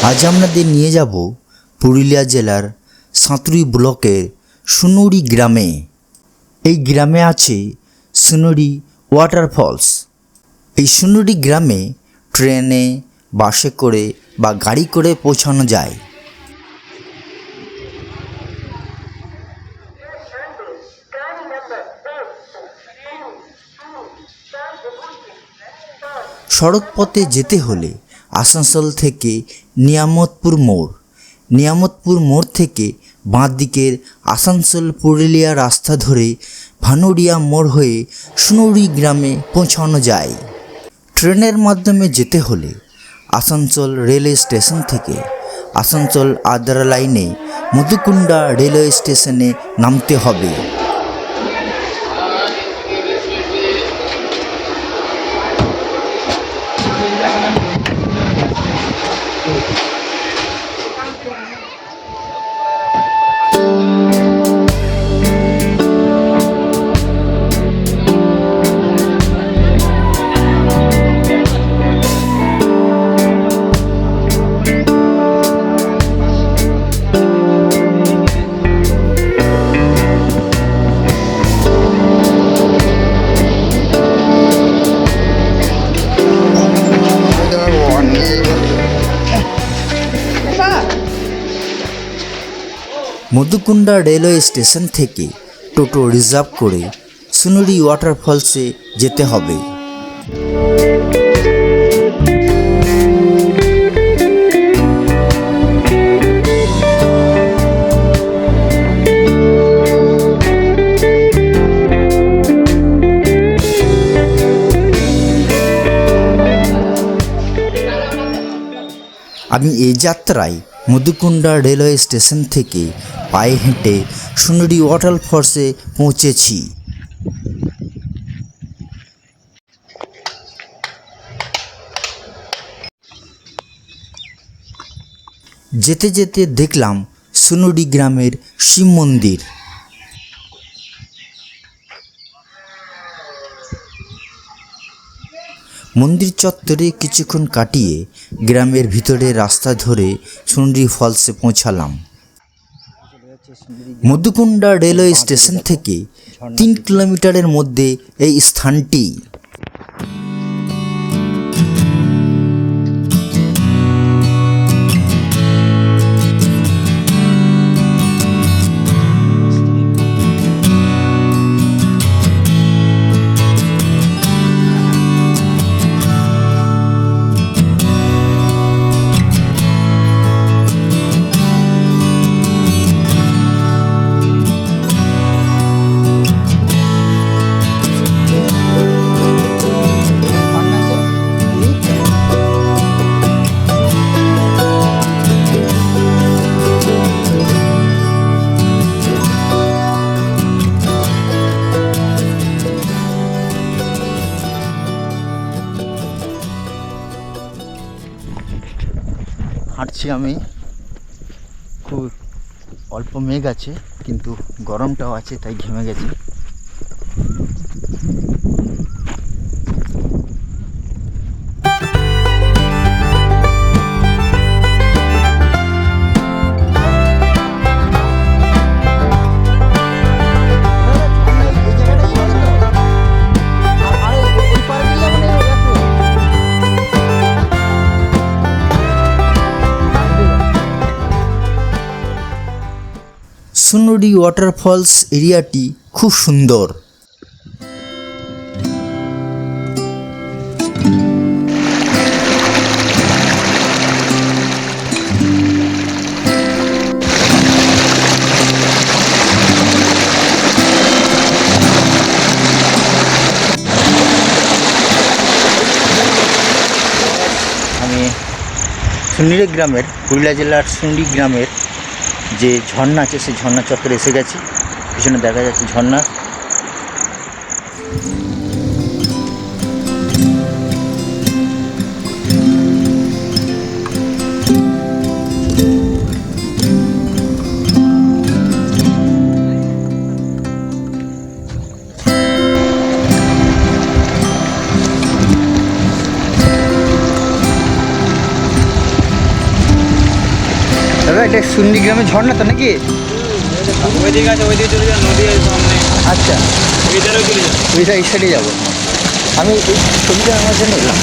আজ আপনাদের নিয়ে যাব পুরুলিয়া জেলার সাঁতরুই ব্লকের সুনুরি গ্রামে। এই গ্রামে আছে সুনুরি ওয়াটারফলস। এই সুনুরি গ্রামে ট্রেনে, বাসে করে বা গাড়ি করে পৌঁছানো যায়। সড়ক পথে যেতে হলে আসানসোল থেকে নিয়ামতপুর মোড় থেকে বাঁ দিকের আসানসোল পুরুলিয়া রাস্তা ধরে ভানুরিয়া মোড় হয়ে সুনুরি গ্রামে পৌঁছানো যায়। ট্রেনের মাধ্যমে যেতে হলে আসানসোল রেলওয়ে স্টেশন থেকে আসানসোল আদ্রা লাইনে মধুকুন্ডা রেলওয়ে স্টেশনে নামতে হবে। মধুকুন্ডা রেলওয়ে স্টেশন থেকে টোটো রিজার্ভ করে সুনুরি ওয়াটারফলসে যেতে হবে। আমি এই যাত্রায় মধুকুন্ডা রেলওয়ে স্টেশন থেকে পায়ে হেঁটে সুনুরি ওয়াটারফলসে পৌঁছেছি। যেতে যেতে দেখলাম সুনুরি গ্রামের শিব মন্দির। মন্দির চত্বরে কিছুক্ষণ কাটিয়ে গ্রামের ভিতরে রাস্তা ধরে সুনুরি ফলসে পৌঁছালাম। মধুকুন্ডা রেলওয়ে স্টেশন থেকে 3 কিলোমিটারের মধ্যে এই স্থানটি। হাঁটছি আমি, খুব অল্প মেঘ আছে কিন্তু গরমটাও আছে, তাই ঘেমে গেছি। সুনুরি ওয়াটারফলস এরিয়াটি খুব সুন্দর। আমি সুনুরি গ্রামের, পুরুলিয়া জেলার সুনুরি গ্রামের যে ঝর্ণা আছে সেই ঝর্ণা চত্বরে এসে গেছি। পিছনে দেখা যাচ্ছে ঝর্ণা। এটা সুন্নি গ্রামের ঝর্ণা তো নাকি? ওইদিকে আছে, ওইদিকে চলে যান, নদী আছে সামনে, আচ্ছা, ওইটারও চলে যান। ওইটা এই সাইডে যাবো। আমি এই ছবিটা আমার জন্য এলাম।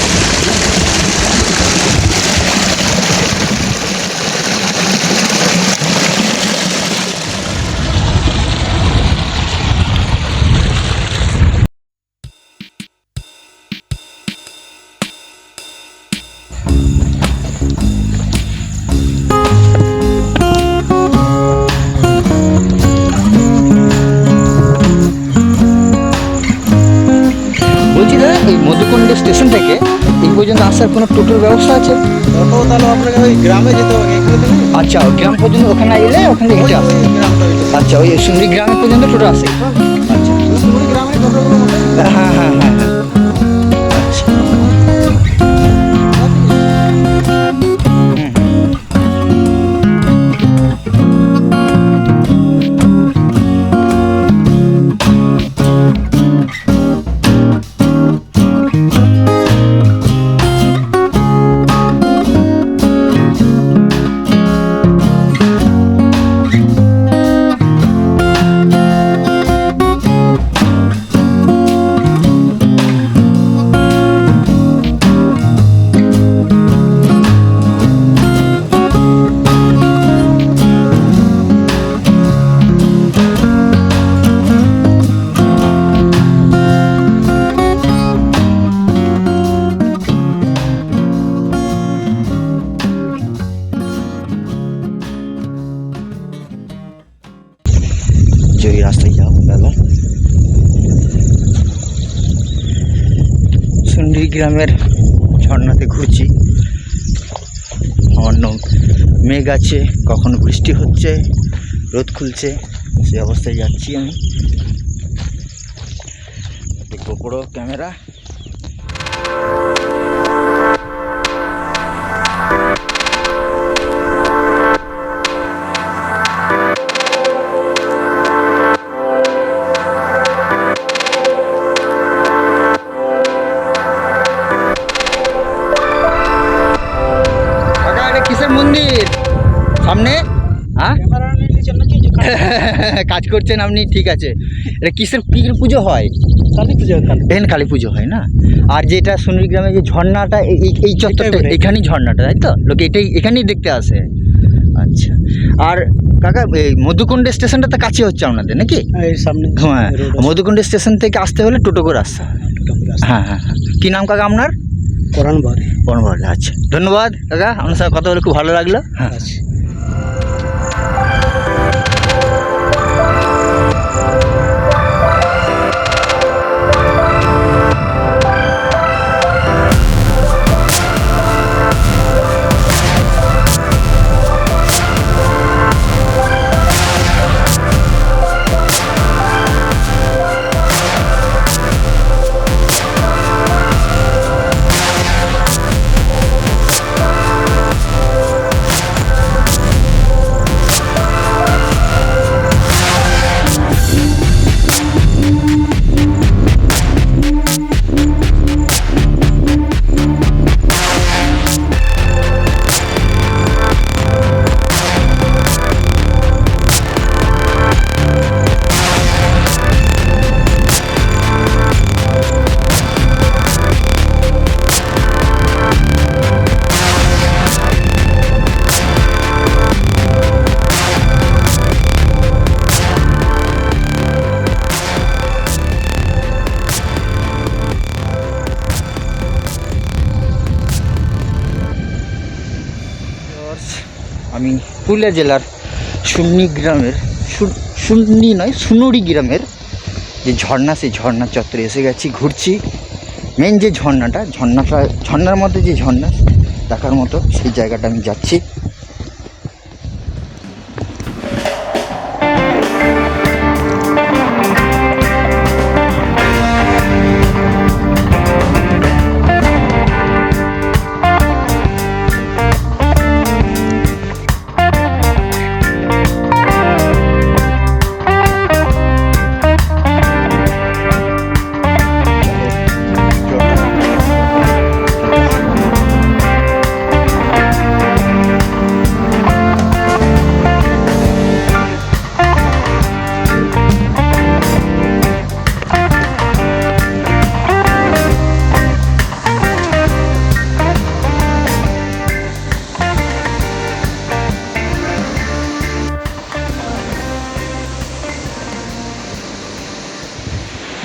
বলছি দাদা, এই মধুকুণ্ড স্টেশন থেকে এই পর্যন্ত আসার কোনো টোটোর ব্যবস্থা আছে? টোটো তাহলে আপনাকে ওই গ্রামে যেতে হবে, এখানে থেকে আচ্ছা, ওই গ্রাম পর্যন্ত ওখানে এলে ওখান থেকে হেঁটে আসে? ওই গ্রামটা ওইটা। আচ্ছা, ওই সুন্দরী গ্রামের পর্যন্ত টোটো আসে? আচ্ছা, ওই গ্রামে টোটোগুলো মোটামুটি হ্যাঁ হ্যাঁ হ্যাঁ হ্যাঁ, আচ্ছা। যে ওই রাস্তায় যাবো দাদা। সুন্ডি গ্রামের ঝর্ণাতে ঘুরছি। অন্য মেঘ আছে, কখনো বৃষ্টি হচ্ছে, রোদ খুলছে, সেই অবস্থায় যাচ্ছি আমি। GoPro camera. কাকা, এটা কিসের মন্দির সামনে? হ্যাঁ, ক্যামেরা নিয়ে নিচে নাকি কাজ করছেন আপনি, ঠিক আছে। এটা কিসের কি পুজো হয়? কালী পুজো, এখানে কালী পুজো হয় না? আর যেটা সুন্দরী গ্রামে যে ঝর্ণাটা, এই চত্বরটা, এটাই। এখানেই ঝর্ণাটা, তাই তো? লোকে এখানেই দেখতে আসে। আচ্ছা, আর কাকা এই মধুকুণ্ড স্টেশনটা তো কাছে হচ্ছে আপনাদের নাকি? এই সামনে হ্যাঁ, মধুকুণ্ড স্টেশন থেকে আসতে হলে টোটো করে আসতে হবে। হ্যাঁ হ্যাঁ হ্যাঁ। কী নাম কাকা আপনার? কোরআন বাড়ি। বনবাড়ি। আচ্ছা, ধন্যবাদ কাকা, আপনার সাথে কথা বলে খুব ভালো লাগলো। হ্যাঁ, আচ্ছা। আমি পুরুলিয়া জেলার সুন্নি গ্রামের সুন্নি নয়, সুনুরি গ্রামের যে ঝর্ণা, সেই ঝর্ণা চত্বরে এসে গেছি, ঘুরছি। মেন যে ঝর্ণার মধ্যে যে ঝর্ণা দেখার মতো, সেই জায়গাটা আমি যাচ্ছি।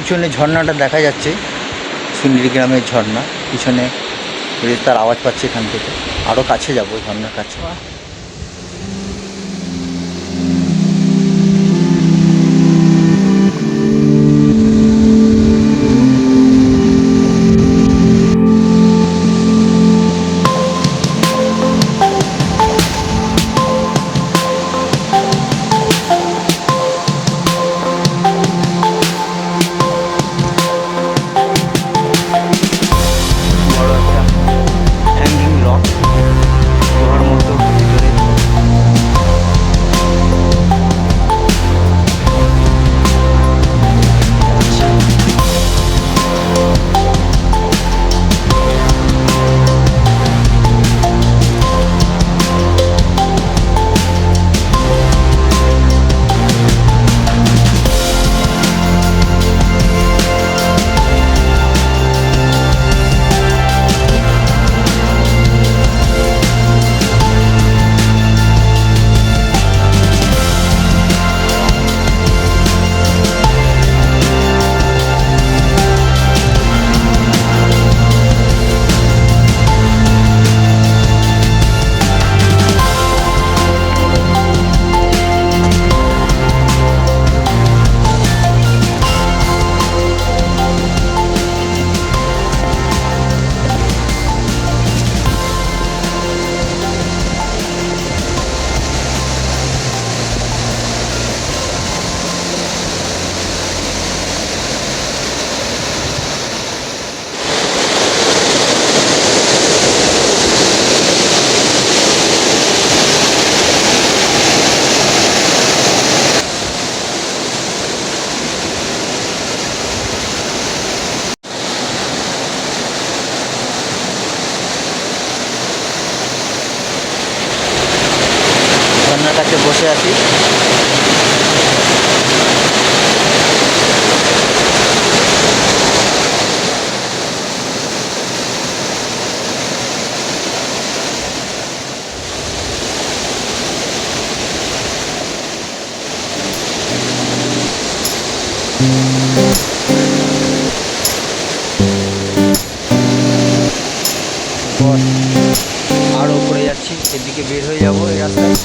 পিছনে ঝর্ণাটা দেখা যাচ্ছে, সুন্ডি গ্রামের ঝর্ণা। পিছনে তার আওয়াজ পাচ্ছে এখান থেকে। আরও কাছে যাব, ঝর্ণার কাছে। বড় একটা হ্যাঙ্গিং রক, গুহার মতো ভিতরে। ঝর্ণার কাছে বসে আছি। আরও উপরে যাচ্ছি, এদিকে বের হয়ে যাবো এই রাস্তায়।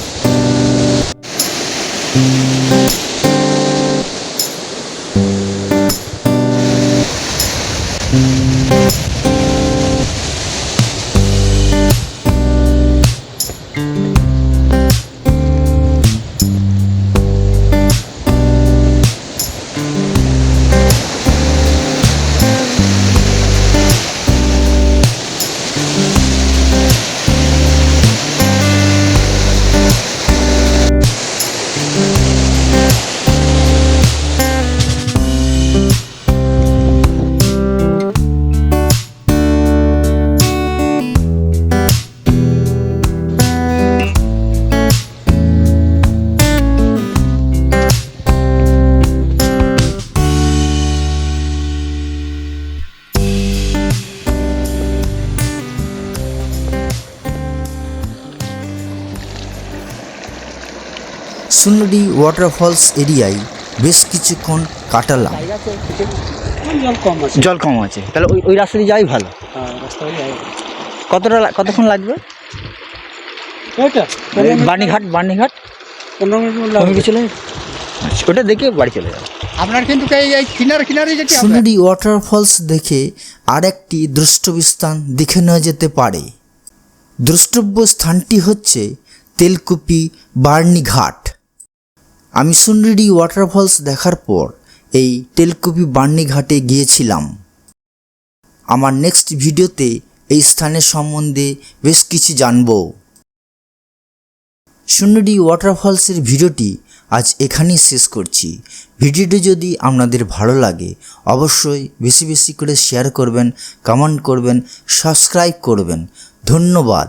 সুন্নডি ওয়াটারফলস এরিয়ায় বেশ কিছুক্ষণ কাটালাম। জল কম আছে। জল কম আছে, তাহলে ওই ওই রাস্তা দিয়ে যাওয়াই ভালো। হ্যাঁ, রাস্তা দিয়ে যাবে। কতক্ষণ লাগবে? ওইটা বাণীঘাট 15 মিনিট মতো আমি লাগবে। চলে আচ্ছা, ওটা দেখে বাড়ি চলে যাবো। আপনার কিন্তু এই কিনারে যেতে হবে। সুন্নডি ওয়াটারফলস দেখে আর একটি দ্রষ্টব্য স্থান দেখে নেওয়া যেতে পারে। দ্রষ্টব্য স্থানটি হচ্ছে তেলকুপি বার্নিঘাট। আমি সুন্নডি ওয়াটারফলস দেখার পর এই তেলকুপি বার্নিঘাটে গিয়েছিলাম। আমার নেক্সট ভিডিওতে এই স্থানের সম্বন্ধে বেশ কিছু জানব। সুন্নডি ওয়াটারফলসের ভিডিওটি আজ এখানেই শেষ করছি। ভিডিওটি যদি আপনাদের ভালো লাগে অবশ্যই বেশি বেশি করে শেয়ার করবেন, কমেন্ট করবেন, সাবস্ক্রাইব করবেন। ধন্যবাদ।